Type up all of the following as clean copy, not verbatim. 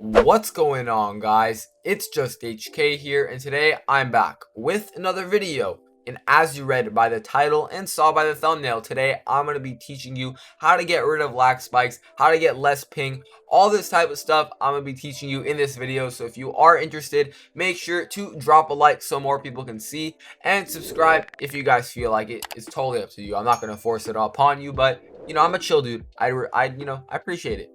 What's going on, guys? It's JustHK here, and today I'm back with another video. And as you read by the title and saw by the thumbnail, today I'm going to be teaching you how to get rid of lag spikes, how to get less ping, all this type of stuff I'm going to be teaching you in this video. So if you are interested, make sure to drop a like so more people can see, and subscribe if you guys feel like it. It's totally up to you. I'm not going to force it upon you, but I'm a chill dude. I appreciate it.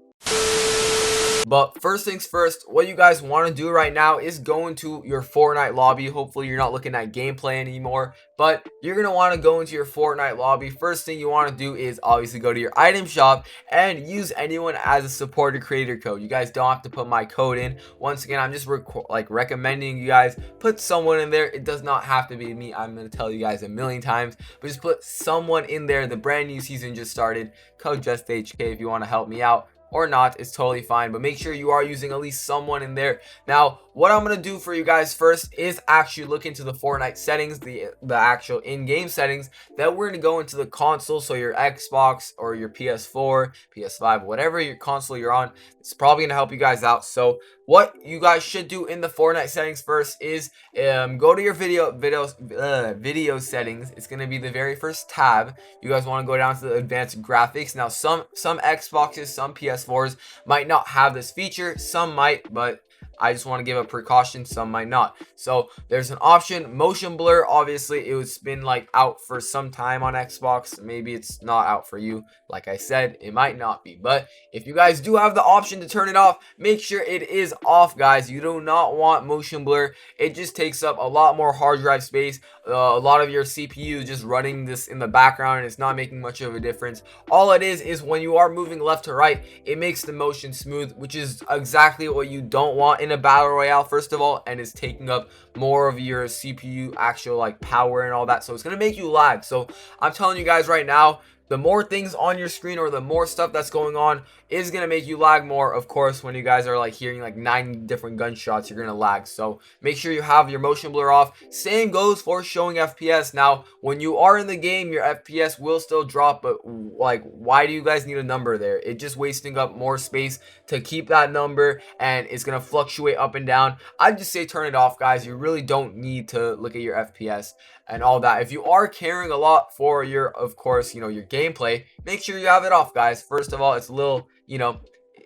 But first things first, what you guys want to do right now is go into your Fortnite lobby. Hopefully you're not looking at gameplay anymore, but you're going to want to go into your Fortnite lobby. First thing you want to do is obviously go to your item shop and use anyone as a supported creator code. You guys don't have to put my code in. Once again, I'm just recommending you guys put someone in there. It does not have to be me. I'm going to tell you guys a million times, but just put someone in there. The brand new season just started. Code JustHK if you want to help me out. Or not, it's totally fine, but make sure you are using at least someone in there. Now what I'm gonna do for you guys first is actually look into the Fortnite settings, the actual in-game settings. Then we're gonna go into the console, so your Xbox or your PS4, PS5, whatever your console you're on. It's probably gonna help you guys out. So what you guys should do in the Fortnite settings first is go to your video settings. It's gonna be the very first tab. You guys want to go down to the advanced graphics. Now some Xboxes, some PS4s might not have this feature, some might, but I just want to give a precaution, some might not. So there's an option, motion blur. Obviously it's been like out for some time on Xbox. Maybe it's not out for you. Like I said, it might not be, but if you guys do have the option to turn it off, make sure it is off, guys. You do not want motion blur. It just takes up a lot more hard drive space. A lot of your CPU is just running this in the background, and it's not making much of a difference. All it is when you are moving left to right, it makes the motion smooth, which is exactly what you don't want in a battle royale, first of all, and it's taking up more of your CPU actual like power and all that, so it's gonna make you lag. So I'm telling you guys right now, the more things on your screen or the more stuff that's going on is going to make you lag more. Of course, when you guys are like hearing like 9 different gunshots, you're going to lag. So make sure you have your motion blur off. Same goes for showing FPS. Now, when you are in the game, your FPS will still drop, but like, why do you guys need a number there? It's just wasting up more space to keep that number, and it's going to fluctuate up and down. I just say turn it off, guys. You really don't need to look at your FPS and all that. If you are caring a lot for your, of course, your gameplay, make sure you have it off, guys. First of all, it's a little,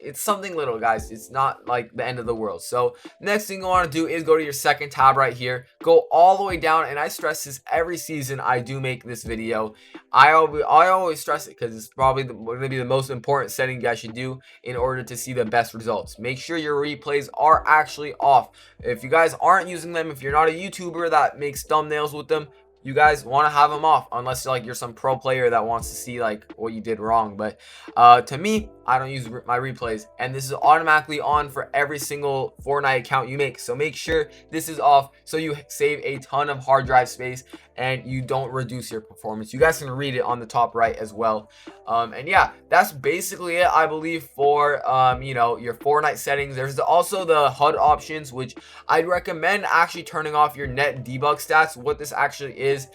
it's something little, guys. It's not like the end of the world. So next thing you want to do is go to your second tab right here, go all the way down, and I stress this every season I do make this video. I always stress it because it's probably going to be the most important setting you guys should do in order to see the best results. Make sure your replays are actually off. If you guys aren't using them, if you're not a YouTuber that makes thumbnails with them, you guys want to have them off, unless like you're some pro player that wants to see like what you did wrong. But to me, I don't use my replays, and this is automatically on for every single Fortnite account you make. So make sure this is off so you save a ton of hard drive space and you don't reduce your performance. You guys can read it on the top right as well. And yeah, that's basically it, I believe, for your Fortnite settings. There's also the HUD options, which I'd recommend actually turning off your net debug stats. What this actually is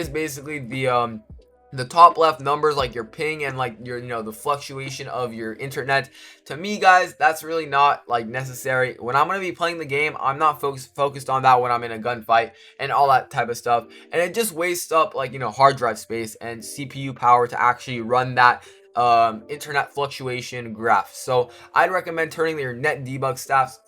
basically the top left numbers, like your ping and like your the fluctuation of your internet. To me, guys, that's really not like necessary. When I'm going to be playing the game, I'm not focused on that when I'm in a gunfight and all that type of stuff, and it just wastes up like hard drive space and CPU power to actually run that internet fluctuation graph. So I'd recommend turning your net debug stats,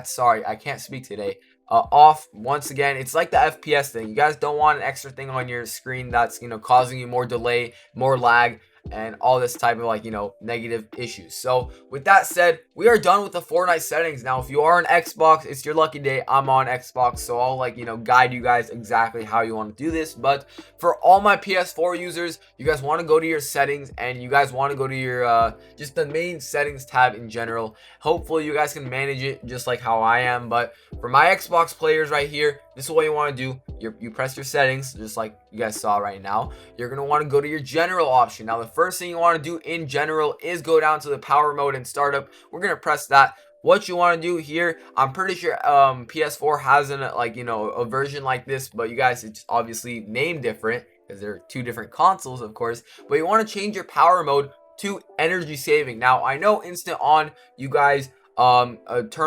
sorry, I can't speak today, off. Once again, it's like the FPS thing. You guys don't want an extra thing on your screen that's causing you more delay, more lag, and all this type of like negative issues. So with that said, we are done with the Fortnite settings. Now if you are on Xbox, it's your lucky day. I'm on Xbox, so I'll like guide you guys exactly how you want to do this. But for all my PS4 users, you guys want to go to your settings, and you guys want to go to your just the main settings tab in general. Hopefully you guys can manage it just like how I am. But for my Xbox players right here, this is what you want to do. You press your settings just like you guys saw right now. You're going to want to go to your general option. Now the first thing you want to do in general is go down to the power mode and startup. We're going to press that. What you want to do here, I'm pretty sure PS4 has a version like this, but you guys, it's obviously named different because they're two different consoles, of course. But you want to change your power mode to energy saving. Now I know instant on, you guys turn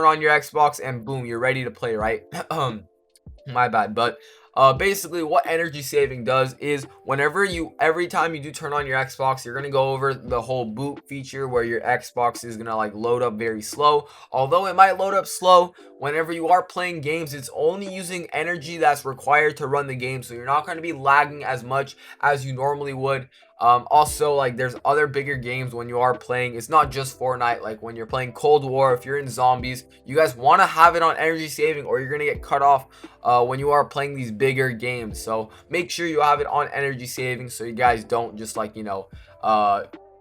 on your Xbox and boom, you're ready to play, right? My bad. But basically what energy saving does is every time you do turn on your Xbox, you're gonna go over the whole boot feature where your Xbox is gonna like load up very slow. Although it might load up slow, whenever you are playing games, it's only using energy that's required to run the game, so you're not going to be lagging as much as you normally would. Also, like, there's other bigger games when you are playing. It's not just Fortnite. Like when you're playing Cold War, if you're in zombies, you guys want to have it on energy saving, or you're gonna get cut off when you are playing these bigger games. So make sure you have it on energy saving, so you guys don't just, like,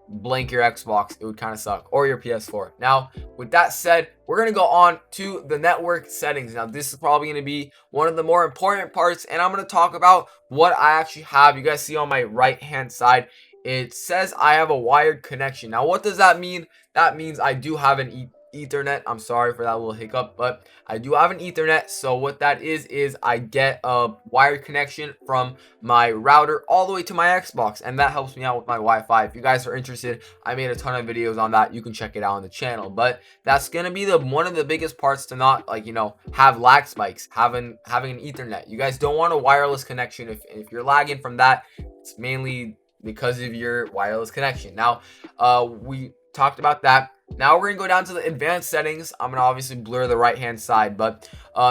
blank your Xbox. It would kind of suck, or your PS4. Now with that said, we're going to go on to the network settings. Now this is probably going to be one of the more important parts, and I'm going to talk about what I actually have. You guys see on my right hand side, it says I have a wired connection. Now what does that mean? That means I do have an Ethernet. I'm sorry for that little hiccup, but I do have an Ethernet. So what that is I get a wired connection from my router all the way to my Xbox, and that helps me out with my Wi-Fi. If you guys are interested, I made a ton of videos on that. You can check it out on the channel. But that's gonna be one of the biggest parts to not, like, have lag spikes, having an Ethernet. You guys don't want a wireless connection. If you're lagging from that, it's mainly because of your wireless connection. Now we talked about that. Now we're gonna go down to the advanced settings. I'm gonna obviously blur the right hand side, but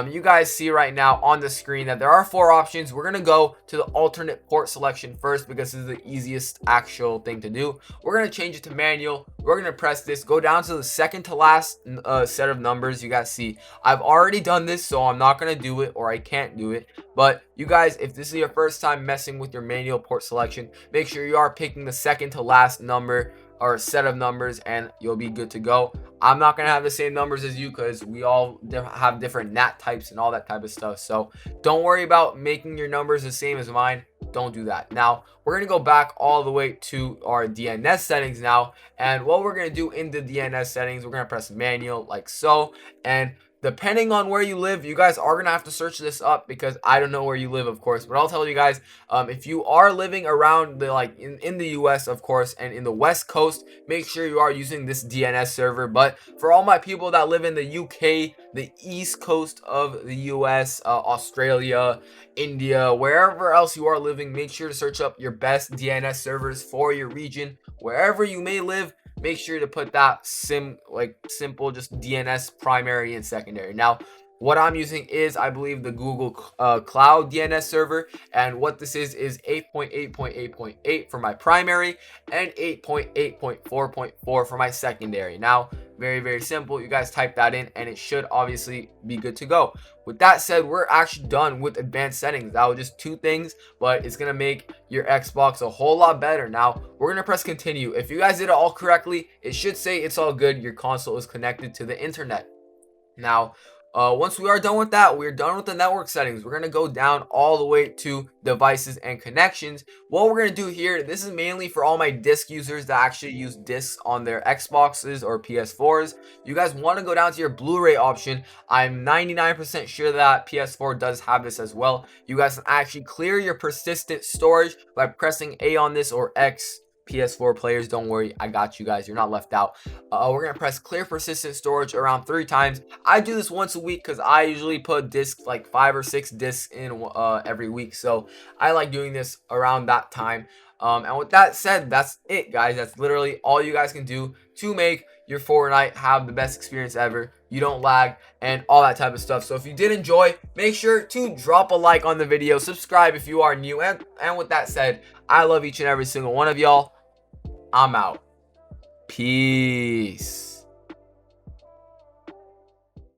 you guys see right now on the screen that there are 4 options. We're gonna go to the alternate port selection first because this is the easiest actual thing to do. We're gonna change it to manual. We're gonna press this, go down to the second to last set of numbers. You guys see I've already done this, so I'm not gonna do it, or I can't do it. But you guys, if this is your first time messing with your manual port selection, make sure you are picking the second to last number or set of numbers, and you'll be good to go. I'm not gonna have the same numbers as you because we all have different NAT types and all that type of stuff. So don't worry about making your numbers the same as mine. Don't do that. Now we're gonna go back all the way to our DNS settings now, and what we're gonna do in the DNS settings, we're gonna press manual like so. And depending on where you live, you guys are gonna have to search this up because I don't know where you live, of course, but I'll tell you guys, if you are living around the in the US, of course, and in the West Coast, make sure you are using this DNS server. But for all my people that live in the UK, the East Coast of the US, Australia, India, wherever else you are living, make sure to search up your best DNS servers for your region. Wherever you may live, make sure to put that simple just DNS primary and secondary. Now what I'm using is, I believe, the Google Cloud DNS server, and what this is 8.8.8.8 for my primary and 8.8.4.4 for my secondary. Now very simple. You guys type that in and it should obviously be good to go. With that said, we're actually done with advanced settings. That was just 2 things, but it's gonna make your Xbox a whole lot better. Now we're gonna press continue. If you guys did it all correctly, it should say it's all good, your console is connected to the internet. Now once we are done with that, we're done with the network settings. We're going to go down all the way to devices and connections. What we're going to do here, this is mainly for all my disc users that actually use discs on their Xboxes or PS4s. You guys want to go down to your Blu-ray option. I'm 99% sure that PS4 does have this as well. You guys can actually clear your persistent storage by pressing A on this, or X. PS4 players, don't worry, I got you guys, you're not left out. We're gonna press clear persistent storage around 3 times. I do this once a week because I usually put discs, like 5 or 6 discs in every week, so I like doing this around that time. And with that said, that's it, guys. That's literally all you guys can do to make your Fortnite have the best experience ever. You don't lag and all that type of stuff. So if you did enjoy, make sure to drop a like on the video, subscribe if you are new, and with that said, I love each and every single one of y'all. I'm out. Peace.